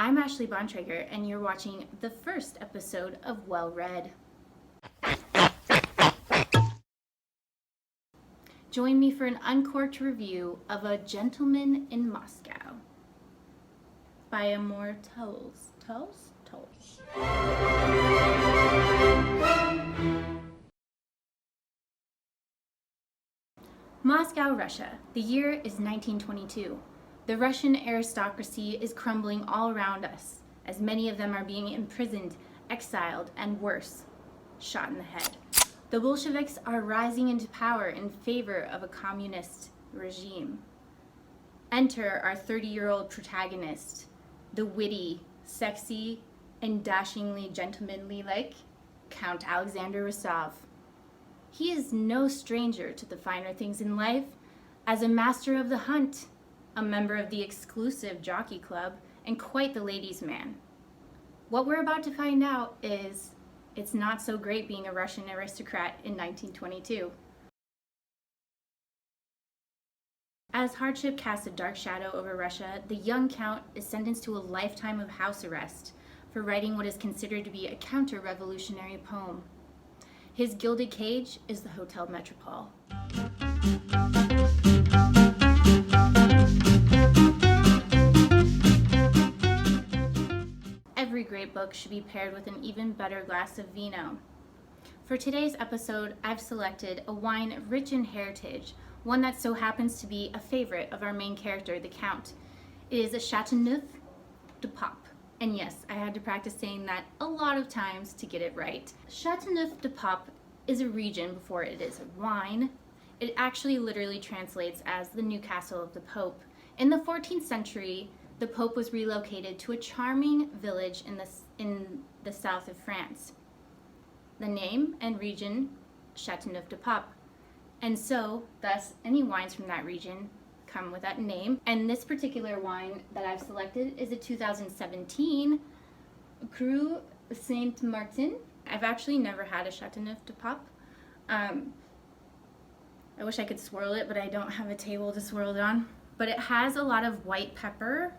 I'm Ashley Bontrager, and you're watching the first episode of Well Read. Join me for an uncorked review of A Gentleman in Moscow by Amor Towles. Towles. Moscow, Russia. The year is 1922. The Russian aristocracy is crumbling all around us, as many of them are being imprisoned, exiled, and worse, shot in the head. The Bolsheviks are rising into power in favor of a communist regime. Enter our 30-year-old protagonist, the witty, sexy, and dashingly gentlemanly-like Count Alexander Rostov. He is no stranger to the finer things in life. As a master of the hunt, a member of the exclusive jockey club, and quite the ladies' man. What we're about to find out is it's not so great being a Russian aristocrat in 1922. As hardship casts a dark shadow over Russia, the young count is sentenced to a lifetime of house arrest for writing what is considered to be a counter-revolutionary poem. His gilded cage is the Hotel Metropole. Every great book should be paired with an even better glass of vino. For today's episode, I've selected a wine rich in heritage, one that so happens to be a favorite of our main character, the Count. It is a Chateauneuf-du-Pape. And yes, I had to practice saying that a lot of times to get it right. Chateauneuf-du-Pape is a region before it is a wine. It actually literally translates as the New Castle of the Pope. In the 14th century, the Pope was relocated to a charming village in the south of France. The name and region, Chateauneuf-du-Pape. And so, thus, any wines from that region come with that name. And this particular wine that I've selected is a 2017 Crous St. Martin. I've actually never had a Chateauneuf-du-Pape. I wish I could swirl it, but I don't have a table to swirl it on. But it has a lot of white pepper,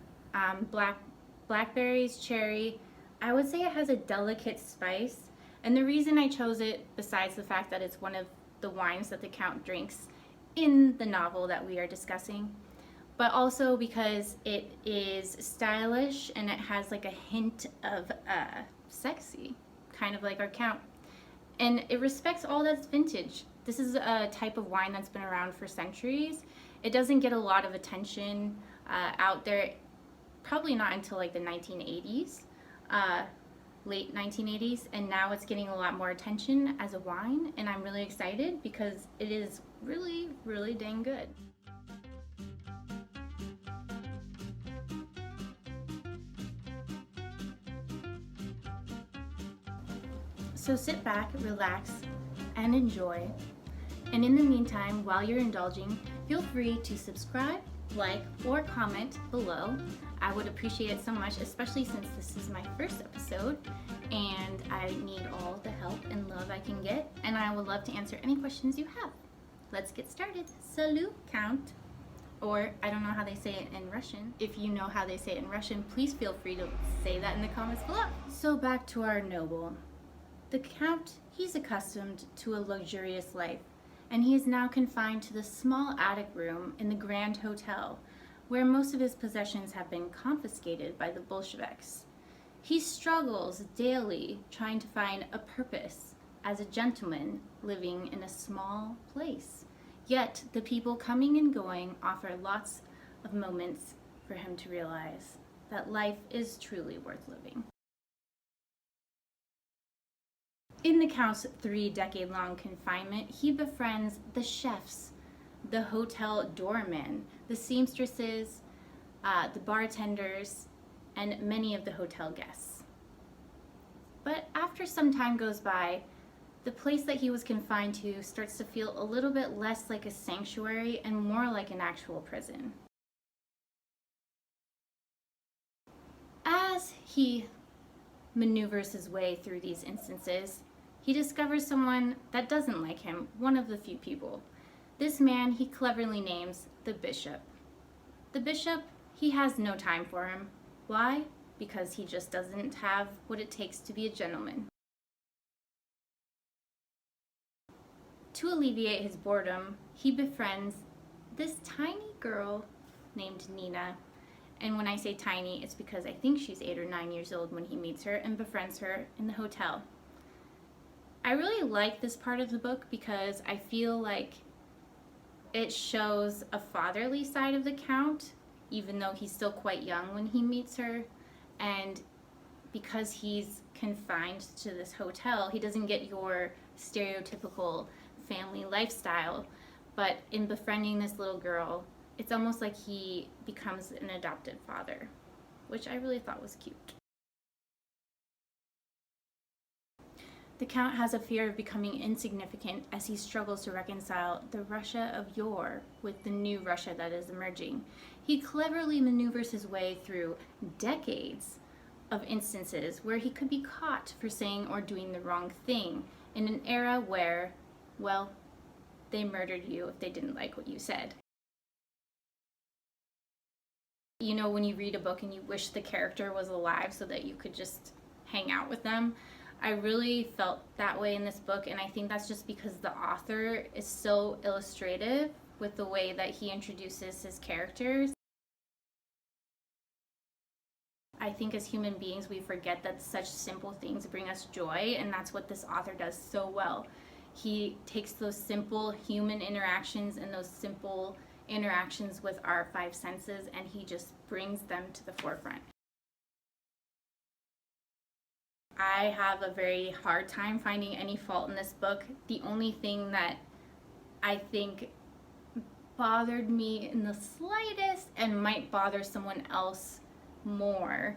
blackberries, cherry. I would say it has a delicate spice. And the reason I chose it, besides the fact that it's one of the wines that the Count drinks in the novel that we are discussing, but also because it is stylish and it has like a hint of sexy, kind of like our Count. And it respects all that's vintage. This is a type of wine that's been around for centuries. It doesn't get a lot of attention out there, probably not until like the 1980s, late 1980s, and now it's getting a lot more attention as a wine, and I'm really excited because it is really, really dang good. So sit back, relax, and enjoy. And in the meantime, while you're indulging, feel free to subscribe, like, or comment below. I would appreciate it so much, especially since this is my first episode and I need all the help and love I can get, and I would love to answer any questions you have. Let's get started. Salut, Count. Or I don't know how they say it in Russian. If you know how they say it in Russian, please feel free to say that in the comments below. So back to our noble. The Count, he's accustomed to a luxurious life, and he is now confined to the small attic room in the Grand Hotel, where most of his possessions have been confiscated by the Bolsheviks. He struggles daily trying to find a purpose as a gentleman living in a small place. Yet the people coming and going offer lots of moments for him to realize that life is truly worth living. In the Count's 3-decade-long confinement, he befriends the chefs, the hotel doormen, the seamstresses, the bartenders, and many of the hotel guests. But after some time goes by, the place that he was confined to starts to feel a little bit less like a sanctuary and more like an actual prison. As he maneuvers his way through these instances, he discovers someone that doesn't like him, one of the few people. This man he cleverly names the Bishop. The Bishop, he has no time for him. Why? because he just doesn't have what it takes to be a gentleman. To alleviate his boredom, he befriends this tiny girl named Nina. And when I say tiny, it's because I think she's 8 or 9 years old when he meets her and befriends her in the hotel. I really like this part of the book because I feel like it shows a fatherly side of the Count, even though he's still quite young when he meets her. And because he's confined to this hotel, he doesn't get your stereotypical family lifestyle. But in befriending this little girl, it's almost like he becomes an adopted father, which I really thought was cute. The Count has a fear of becoming insignificant as he struggles to reconcile the Russia of yore with the new Russia that is emerging. He cleverly maneuvers his way through decades of instances where he could be caught for saying or doing the wrong thing in an era where, well, they murdered you if they didn't like what you said. You know, when you read a book and you wish the character was alive so that you could just hang out with them, I really felt that way in this book, and I think that's just because the author is so illustrative with the way that he introduces his characters. I think as human beings we forget that such simple things bring us joy, and that's what this author does so well. He takes those simple human interactions and those simple interactions with our five senses, and he just brings them to the forefront. I have a very hard time finding any fault in this book. The only thing that I think bothered me in the slightest and might bother someone else more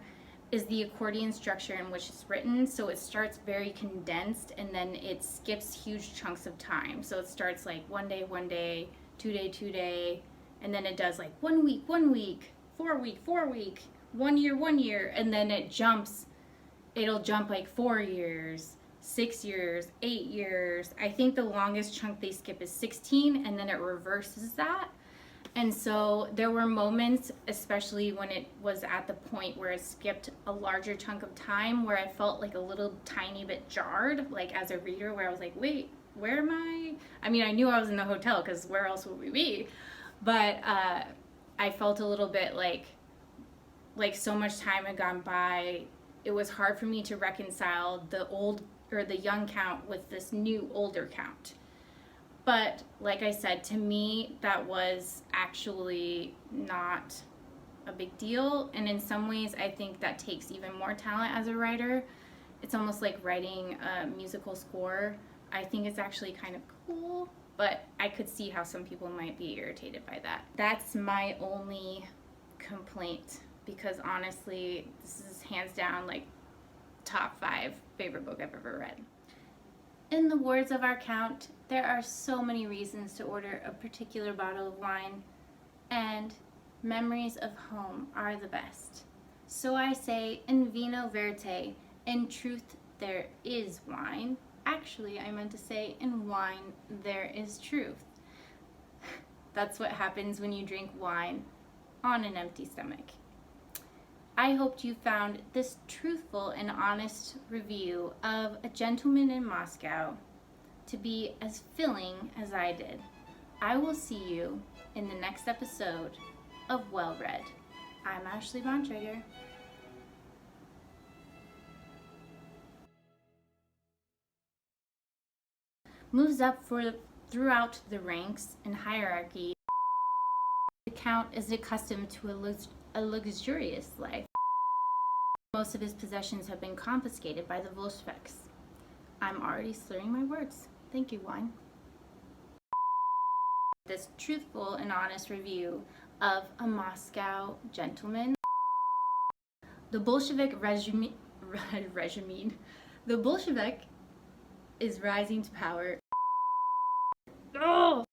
is the accordion structure in which it's written. So it starts very condensed and then it skips huge chunks of time. So it starts like 1 day, 2 day, and then it does like 1 week, 4 week, 1 year, and then it'll jump like 4 years, 6 years, 8 years. I think the longest chunk they skip is 16, and then it reverses that. And so there were moments, especially when it was at the point where it skipped a larger chunk of time, where I felt like a little tiny bit jarred, like as a reader, where I was like, wait, where am I? I mean, I knew I was in the hotel because where else would we be? But I felt a little bit like so much time had gone by. It was hard for me to reconcile the young Count with this new older Count. But like I said, to me, that was actually not a big deal. And in some ways, I think that takes even more talent as a writer. It's almost like writing a musical score. I think it's actually kind of cool, but I could see how some people might be irritated by that. That's my only complaint, because honestly, this is hands down like top 5 favorite book I've ever read. In the words of our Count, there are so many reasons to order a particular bottle of wine, and memories of home are the best. So I say, in vino verite, in truth there is wine. Actually, I meant to say, in wine there is truth. That's what happens when you drink wine on an empty stomach. I hoped you found this truthful and honest review of A Gentleman in Moscow to be as filling as I did. I will see you in the next episode of Well Read. I'm Ashley Bontrager. Moves up throughout the ranks and hierarchy. The Count is accustomed to a luxurious life. Most of his possessions have been confiscated by the Bolsheviks. I'm already slurring my words. Thank you, wine. This truthful and honest review of A Moscow Gentleman. The Bolshevik regime is rising to power. Oh!